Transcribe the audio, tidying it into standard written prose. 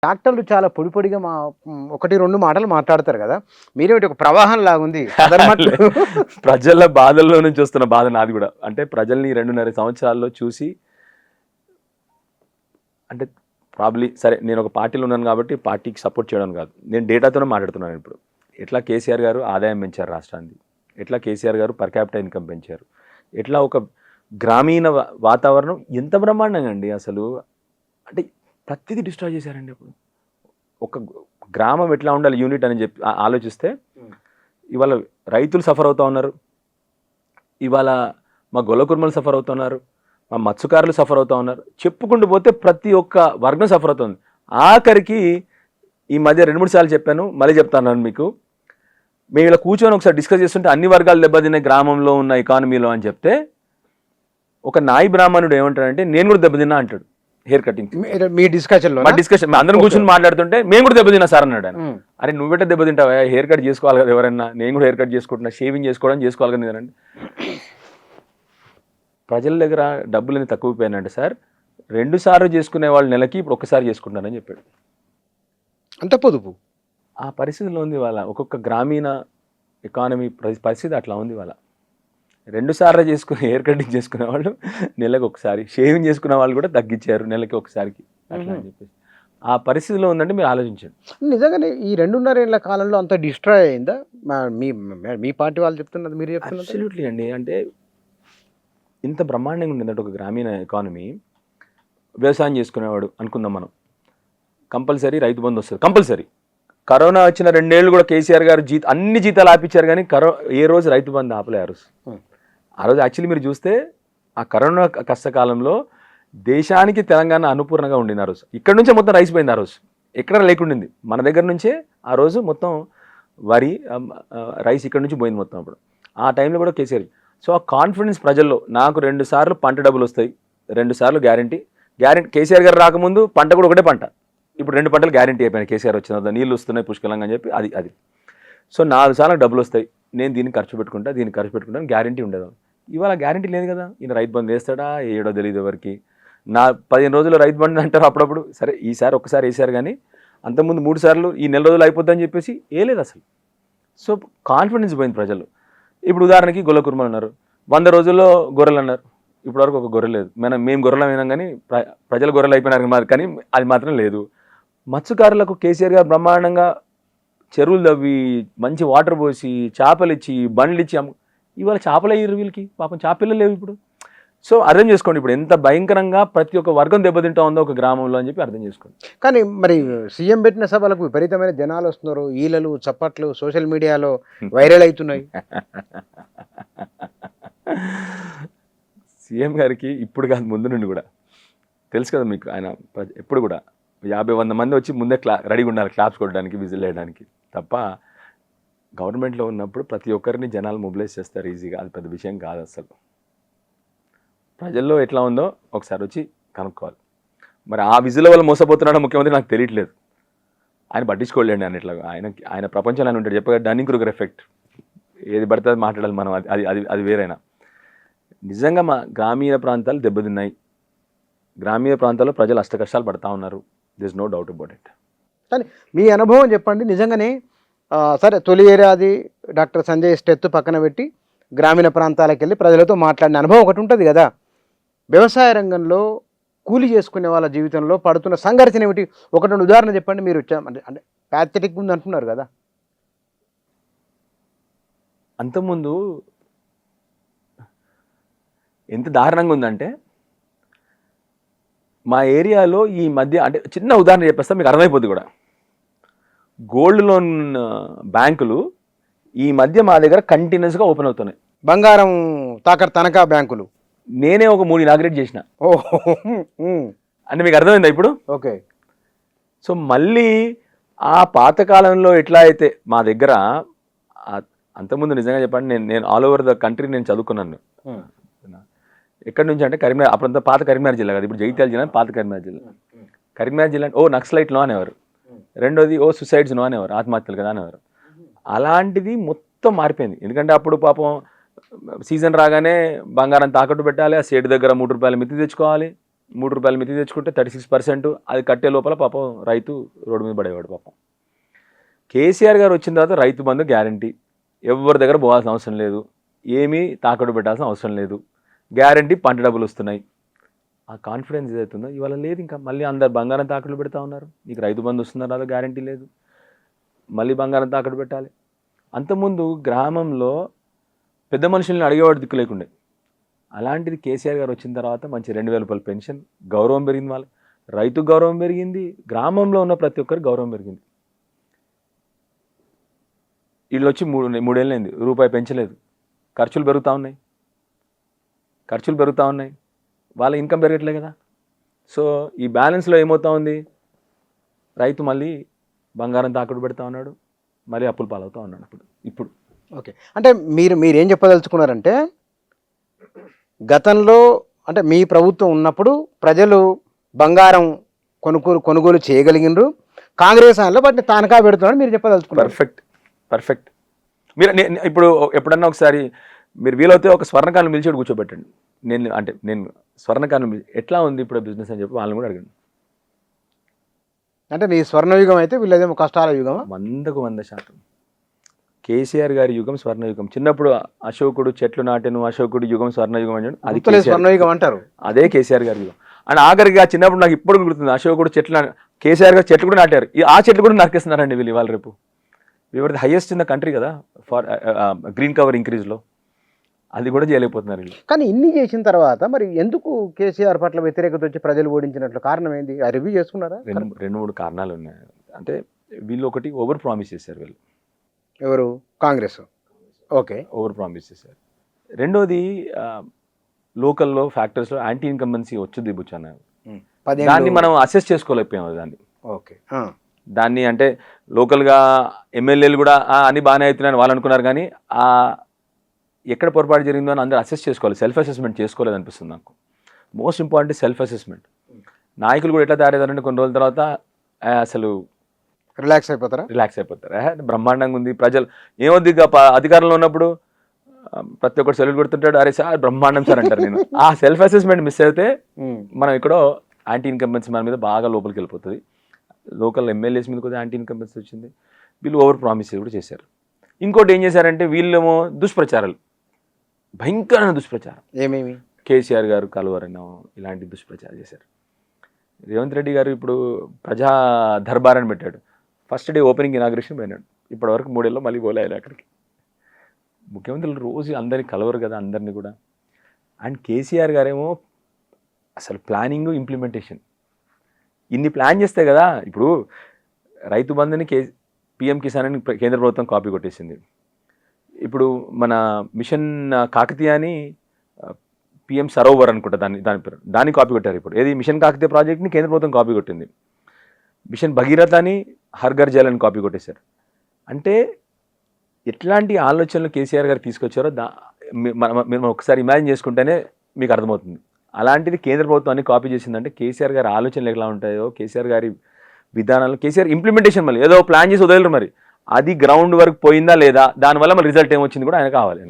డాక్టర్లు చాలా పొడి పొడిగా ఒకటి రెండు మాటలు మాట్లాడతారు కదా, మీరేమిటి ఒక ప్రవాహం లాగుంది ప్రజల బాధల్లో నుంచి వస్తున్న బాధ నాది కూడా. అంటే ప్రజల్ని 2.5 సంవత్సరాల్లో చూసి, అంటే ప్రాబ్లీ సరే నేను ఒక పార్టీలో ఉన్నాను కాబట్టి పార్టీకి సపోర్ట్ చేయడం కాదు, నేను డేటాతోనే మాట్లాడుతున్నాను. ఇప్పుడు ఎట్లా కేసీఆర్ గారు ఆదాయం పెంచారు రాష్ట్రాన్ని, ఎట్లా కేసీఆర్ గారు పర్ క్యాపిటల్ ఇన్కమ్ పెంచారు, ఎట్లా ఒక గ్రామీణ వాతావరణం ఎంత బ్రహ్మాండంగా అండి అసలు. అంటే ప్రతిదీ డిస్ట్రాయ్ చేశారండి. అప్పుడు ఒక గ్రామం ఎట్లా ఉండాలి యూనిట్ అని చెప్పి ఆలోచిస్తే ఇవాళ రైతులు సఫర్ అవుతూ ఉన్నారు, ఇవాళ మా గొల్లకుర్మలు సఫర్ అవుతున్నారు, మా మత్స్యకారులు సఫర్ అవుతూ ఉన్నారు, చెప్పుకుంటూ పోతే ప్రతి ఒక్క వర్గం సఫర్ అవుతుంది. ఆఖరికి ఈ మధ్య 2-3 సార్లు చెప్పాను, మళ్ళీ చెప్తాను మీకు. మేము ఇలా కూర్చొని ఒకసారి డిస్కస్ చేస్తుంటే అన్ని వర్గాలు దెబ్బతిన్నాయి గ్రామంలో ఉన్న ఎకానమీలో అని చెప్తే, ఒక నాయి బ్రాహ్మణుడు ఏమంటాడంటే నేను కూడా దెబ్బతిన్నా అంటాడు. హెయిర్ కటింగ్ మీ డిస్కషన్ అందరం కూర్చొని మాట్లాడుతుంటే మేము కూడా దెబ్బతిన్నా సార్ అన్నాడు ఆయన. అరే నువ్వెట్ట దెబ్బతింటావా, హెయిర్ కట్ చేసుకోవాలి కదా ఎవరైనా, నేను కూడా హెయిర్ కట్ చేసుకుంటున్నా, షేవింగ్ చేసుకోవాలి కదా కదండి. ప్రజల దగ్గర డబ్బులు అనేది తక్కువైపోయినంటే సార్ 2 సార్లు చేసుకునే వాళ్ళు నెలకి ఇప్పుడు 1 సారి చేసుకుంటారని చెప్పాడు. అంత పొదుపు ఆ పరిస్థితిలో ఉంది వాళ్ళ ఒక్కొక్క గ్రామీణ ఎకానమీ పరిస్థితి అట్లా ఉంది వాళ్ళ. 2 సార్లు చేసుకుని హెయిర్ కటింగ్ చేసుకునే వాళ్ళు నెలకు 1 సారి, షేవింగ్ చేసుకునే వాళ్ళు కూడా తగ్గించారు నెలకి 1 సారికి అట్లా అని చెప్పేసి. ఆ పరిస్థితిలో ఉందంటే మీరు ఆలోచించండి. నిజంగానే ఈ 2.5 ఏళ్ల కాలంలో అంత డిస్ట్రాయ్ అయిందా మీ పార్టీ వాళ్ళు చెప్తున్నది మీరు చెప్తున్నారు? అబ్సల్యూట్లీ అండి. అంటే ఇంత బ్రహ్మాండంగా ఉండేదంటే ఒక గ్రామీణ ఎకానమీ. వ్యవసాయం చేసుకునేవాడు అనుకుందాం మనం, కంపల్సరీ రైతు బంధు వస్తుంది కంపల్సరీ. కరోనా వచ్చిన 2 ఏళ్ళు కూడా కేసీఆర్ గారు అన్ని జీతాలు ఆపించారు, కానీ ఏ రోజు రైతు బంధు ఆపలే. ఆ రోజు యాక్చువల్లీ మీరు చూస్తే ఆ కరోనా కష్టకాలంలో దేశానికి తెలంగాణ అనుపూర్ణంగా ఉండింది. ఆ రోజు ఇక్కడ నుంచే మొత్తం రైస్ పోయింది. ఆ రోజు ఎక్కడ లేకుండింది, మన దగ్గర నుంచే ఆ రోజు మొత్తం వరి రైస్ ఇక్కడ నుంచి పోయింది మొత్తం. అప్పుడు ఆ టైంలో కూడా కేసీఆర్. సో ఆ కాన్ఫిడెన్స్ ప్రజల్లో, నాకు 2 సార్లు పంట డబ్బులు వస్తాయి, 2 సార్లు గ్యారంటీ. కేసీఆర్ గారు రాకముందు పంట కూడా ఒకటే పంట, ఇప్పుడు 2 పంటలు గ్యారంటీ అయిపోయినాయి. కేసీఆర్ వచ్చిన తర్వాత నీళ్ళు వస్తున్నాయి పుష్కలంగా అని చెప్పి అది. సో 4 సార్లు డబ్బులు వస్తాయి, నేను దీన్ని ఖర్చు పెట్టుకుంటాను గ్యారంటీ ఉండదు. ఇవాళ గ్యారంటీ లేదు కదా. ఈయన రైతు బంధు వేస్తాడా ఏడో తెలియదు ఎవరికి. 15 రోజుల్లో రైతు బంధు అంటారు అప్పుడప్పుడు. సరే ఈసారి ఒక్కసారి వేసారు, కానీ అంతకుముందు 3 సార్లు ఈ నెల రోజులు అయిపోద్దని చెప్పేసి వేయలేదు అసలు. సో కాన్ఫిడెన్స్ పోయింది ప్రజలు. ఇప్పుడు ఉదాహరణకి గొల్లకుర్మలు అన్నారు, 100 రోజుల్లో గొర్రెలు అన్నారు, ఇప్పటివరకు ఒక గొర్రె లేదు. మేము గొర్రెలు అయినాం కానీ ప్రజలు గొర్రెలు అయిపోయినారు, కానీ అది మాత్రం లేదు. మత్స్యకారులకు కేసీఆర్ గారు బ్రహ్మాండంగా చెరువులు తవ్వి మంచి వాటర్ పోసి చేపలు ఇచ్చి బండ్లు ఇచ్చి ఇవాళ చేపలు అయ్యారు వీళ్ళకి, పాపం చేపలు లేవు ఇప్పుడు. సో అర్థం చేసుకోండి ఇప్పుడు ఎంత భయంకరంగా ప్రతి ఒక్క వర్గం దెబ్బతింటా ఉందో ఒక గ్రామంలో అని చెప్పి అర్థం చేసుకోండి. కానీ మరి సీఎం పెట్టిన సభలకు విపరీతమైన జనాలు వస్తున్నారు, ఈలలు చప్పట్లు సోషల్ మీడియాలో వైరల్ అవుతున్నాయి. సీఎం గారికి ఇప్పుడు కాదు ముందు నుండి కూడా తెలుసు కదా మీకు, ఆయన ఎప్పుడు కూడా 50-100 మంది వచ్చి ముందే రెడీగా ఉండాలి క్లాప్స్ కొట్టడానికి, విజిల్ వేయడానికి తప్ప. గవర్నమెంట్లో ఉన్నప్పుడు ప్రతి ఒక్కరిని జనాలు మొబిలైజ్ చేస్తారు ఈజీగా, అది పెద్ద విషయం కాదు అసలు. ప్రజల్లో ఎట్లా ఉందో ఒకసారి వచ్చి కనుక్కోవాలి. మరి ఆ విజిల్ వల్ల మోసపోతున్నాడో ముఖ్యమంత్రి నాకు తెలియట్లేదు, ఆయన పట్టించుకోలేండి. ఆయన ఇట్లా ఆయన ప్రపంచంలో ఆయన ఉంటాడు. చెప్పగా డన్నింగ్ క్రూగర్ ఎఫెక్ట్, ఏది పడితే అది మాట్లాడాలి మనం, అది వేరైనా. నిజంగా మా గ్రామీణ ప్రాంతాలు దెబ్బతిన్నాయి, గ్రామీణ ప్రాంతాల్లో ప్రజలు అష్టకష్టాలు పడతా ఉన్నారు, there is no doubt about it. కానీ మీ అనుభవం చెప్పండి. నిజంగానే సరే తొలి ఏడాది డాక్టర్ సంజయ్ స్టెత్ పక్కన పెట్టి గ్రామీణ ప్రాంతాలకు వెళ్ళి ప్రజలతో మాట్లాడిన అనుభవం ఒకటి ఉంటుంది కదా. వ్యవసాయ రంగంలో కూలి చేసుకునే వాళ్ళ జీవితంలో పడుతున్న సంఘర్షణ ఏమిటి, 1-2 ఉదాహరణ చెప్పండి. మీరు అంటే ప్యాథెటిక్ ఉంది అంటున్నారు కదా. అంతకుముందు ఎంత దారుణంగా ఉందంటే, మా ఏరియాలో ఈ మధ్య, అంటే చిన్న ఉదాహరణ చెప్పేస్తా మీకు అర్థమైపోద్ది కూడా. గోల్డ్ లోన్ బ్యాంకులు ఈ మధ్య మా దగ్గర కంటిన్యూస్గా ఓపెన్ అవుతున్నాయి. బంగారం తనఖా బ్యాంకులు నేనే ఒక 3 ఇనాగ్రేట్ చేసిన. అంటే మీకు అర్థమైందా ఇప్పుడు? ఓకే. సో మళ్ళీ ఆ పాతకాలంలో ఎట్లా అయితే మా దగ్గర అంతకుముందు నిజంగా చెప్పండి, నేను ఆల్ ఓవర్ ద కంట్రీ నేను చదువుకున్నాను. ఎక్కడి నుంచి అంటే కరీంనగర్, అప్పుడంతా పాత కరీంనగర్ జిల్లా కదా, ఇప్పుడు జగిత్యాల జిల్లా పాత కరీంనగర్ జిల్లా. కరీంనగర్ జిల్లా ఓ నక్సలైట్ నో అనేవారు, రెండోది ఓ సుసైడ్స్ నో అనేవారు, ఆత్మహత్యలు కదా అనేవారు. అలాంటిది మొత్తం మారిపోయింది. ఎందుకంటే అప్పుడు పాపం సీజన్ రాగానే బంగారం తాకట్టు పెట్టాలి, ఆ సేటు దగ్గర 3 రూపాయల మిత్తి తెచ్చుకోవాలి, ₹3 మితి తెచ్చుకుంటే 36% అది కట్టే లోపల పాపం రైతు రోడ్డు మీద పడేవాడు పాపం. కేసీఆర్ గారు వచ్చిన తర్వాత రైతు బంధు గ్యారంటీ, ఎవరి దగ్గర పోవాల్సిన అవసరం లేదు, ఏమీ తాకట్టు పెట్టాల్సిన అవసరం లేదు, గ్యారంటీ పంట డబ్బులు వస్తున్నాయి. ఆ కాన్ఫిడెన్స్ ఏదైతుందో ఇవాళ లేదు. ఇంకా మళ్ళీ అందరు బంగారం తాకట్లు పెడతా ఉన్నారు. నీకు రైతు బంధు వస్తుందో రాదో గ్యారంటీ లేదు, మళ్ళీ బంగారం తాకట్టు పెట్టాలి. అంతకుముందు గ్రామంలో పెద్ద మనుషుల్ని అడిగేవాడు దిక్కు లేకుండే. అలాంటిది కేసీఆర్ గారు వచ్చిన తర్వాత మంచి ₹2,000 పెన్షన్, గౌరవం పెరిగింది, వాళ్ళ రైతుకు గౌరవం పెరిగింది, గ్రామంలో ఉన్న ప్రతి ఒక్కరికి గౌరవం పెరిగింది. వీళ్ళు వచ్చి మూడేళ్ళైంది, రూపాయి పెంచలేదు. ఖర్చులు పెరుగుతూ ఉన్నాయి, వాళ్ళ ఇన్కమ్ పెరగట్లే కదా. సో ఈ బ్యాలెన్స్లో ఏమవుతా ఉంది, రైతు మళ్ళీ బంగారం తాకట్టు పెడతా ఉన్నాడు, మళ్ళీ అప్పులు పాలవుతూ ఉన్నాడు. ఇప్పుడు ఓకే, అంటే మీరేం చెప్పదలుచుకున్నారంటే గతంలో అంటే మీ ప్రభుత్వం ఉన్నప్పుడు ప్రజలు బంగారం కొనుగోలు చేయగలిగినరు, కాంగ్రెస్ ఆయనలో వాటిని తానకా పెడుతున్నాడు మీరు చెప్పదలుచుకున్నారు. పర్ఫెక్ట్. మీరు ఇప్పుడు ఎప్పుడన్నా ఒకసారి మీరు వీలైతే ఒక స్వర్ణకాలను పిలిచి కూర్చోబెట్టండి. నేను స్వర్ణకాలను ఎట్లా ఉంది ఇప్పుడు బిజినెస్ అని చెప్పి వాళ్ళని కూడా అడగండి. అంటే నీ స్వర్ణయుగం అయితే వీళ్ళదేమో కష్టాల యుగం. 100% కేసీఆర్ గారి యుగం స్వర్ణయుగం. చిన్నప్పుడు అశోకుడు చెట్లు నాటెను, అశోకుడు యుగం స్వర్ణయుగం అని అది స్వర్ణయుగం అంటారు, అదే కేసీఆర్ గారి యుగం. అండ్ ఆఖరిగా చిన్నప్పుడు నాకు ఇప్పుడు గుర్తుంది, అశోకుడు కేసీఆర్ గారు చెట్లు కూడా నాటారు, ఆ చెట్లు కూడా నరికేస్తున్నారండి వీళ్ళు ఇవాళ రేపు. We're the highest in the country కదా ఫర్ గ్రీన్ కవర్ ఇంక్రీజ్లో, అది కూడా చేయలేకపోతున్నారు వీళ్ళు. కానీ ఇన్ని చేసిన తర్వాత మరి ఎందుకు కేసీఆర్ పట్ల వ్యతిరేకత వచ్చి ప్రజలు ఓడించినట్లు కారణం ఏంది? ఆ రివ్యూ చేసుకున్నారా? 2-3 కారణాలు ఉన్నాయి. అంటే వీళ్ళు ఒకటి ఓవర్ ప్రామిస్ చేశారు. వీళ్ళు ఎవరు? కాంగ్రెస్. ఓకే, ఓవర్ ప్రామిస్ చేశారు. రెండోది లోకల్లో ఫ్యాక్టర్స్లో యాంటీ ఇన్కంబెన్సీ వచ్చింది బుచ్చాను, దాన్ని మనం అసెస్ చేసుకోలేకపోయాము దాన్ని. ఓకే, దాన్ని అంటే లోకల్గా ఎమ్మెల్యేలు కూడా అన్ని బాగానే అవుతున్నాయని వాళ్ళు అనుకున్నారు, కానీ ఎక్కడ పొరపాటు జరిగిందో అని అందరూ అసెస్ చేసుకోవాలి. సెల్ఫ్ అసెస్మెంట్ చేసుకోలేదు అనిపిస్తుంది నాకు. Most important self assessment. నాయకులు కూడా ఎట్లా తయారవుతారంటే కొన్ని రోజుల తర్వాత అసలు రిలాక్స్ అయిపోతారు. బ్రహ్మాండంగా ఉంది. ప్రజలు ఏమొద్ది అధికారంలో ఉన్నప్పుడు ప్రతి ఒక్కరు సెల్యూట్ కొడుతుంటాడు, అరే సార్ బ్రహ్మాండం సార్ అంటారు. నేను ఆ సెల్ఫ్ అసెస్మెంట్ మిస్ అయితే మనం ఇక్కడ యాంటీ ఇన్కంబెన్సీ మన మీద బాగా లోపలికి వెళ్ళిపోతుంది. లోకల్ ఎమ్మెల్యేస్ మీద కూడా యాంటీ ఇన్కంబెన్సీ వచ్చింది. వీళ్ళు ఓవర్ ప్రామిస్ కూడా చేశారు. ఇంకోటి ఏం చేశారంటే వీళ్ళేమో దుష్ప్రచారాలు, భయంకరమైన దుష్ప్రచారం. ఏమేమి? కేసీఆర్ గారు కలవరనో ఇలాంటి దుష్ప్రచారం చేశారు. రేవంత్ రెడ్డి గారు ఇప్పుడు ప్రజా దర్బార్ అని పెట్టాడు. ఫస్ట్ డే ఓపెనింగ్ ఇనాగ్రేషన్ పోయినాడు, ఇప్పటివరకు 3 ఏళ్ళలో మళ్ళీ పోలేదు అక్కడికి. ముఖ్యమంత్రులు రోజు అందరినీ కలవరు కదా, అందరినీ కూడా. అండ్ కేసీఆర్ గారేమో అసలు ప్లానింగ్ ఇంప్లిమెంటేషన్ ఇన్ని ప్లాన్ చేస్తే కదా. ఇప్పుడు రైతు బంధుని PM కిసాన్ అని కేంద్ర ప్రభుత్వం కాపీ కొట్టేసింది. ఇప్పుడు మన మిషన్ కాకతీయ అని PM సరోవర్ అనుకుంటా దాన్ని కాపీ కొట్టారు. ఇప్పుడు ఏది మిషన్ కాకతీయ ప్రాజెక్ట్ని కేంద్ర ప్రభుత్వం కాపీ కొట్టింది. మిషన్ భగీరథ అని హర్ఘర్ జల్ అని కాపీ కొట్టేశారు. అంటే ఎట్లాంటి ఆలోచనలు కేసీఆర్ గారు తీసుకొచ్చారో మీరు ఒకసారి ఇమాజిన్ చేసుకుంటేనే మీకు అర్థమవుతుంది. అలాంటిది కేంద్ర ప్రభుత్వాన్ని కాపీ చేసిందంటే కేసీఆర్ గారి ఆలోచనలు ఎట్లా ఉంటాయో, కేసీఆర్ గారి విధానాలు, కేసీఆర్ ఇంప్లిమెంటేషన్ మళ్ళీ ఏదో ప్లాన్ చేసి వదిలేరు, మరి అది గ్రౌండ్ వరకు పోయిందా లేదా, దానివల్ల మన రిజల్ట్ ఏమొచ్చింది కూడా ఆయన కావాలి.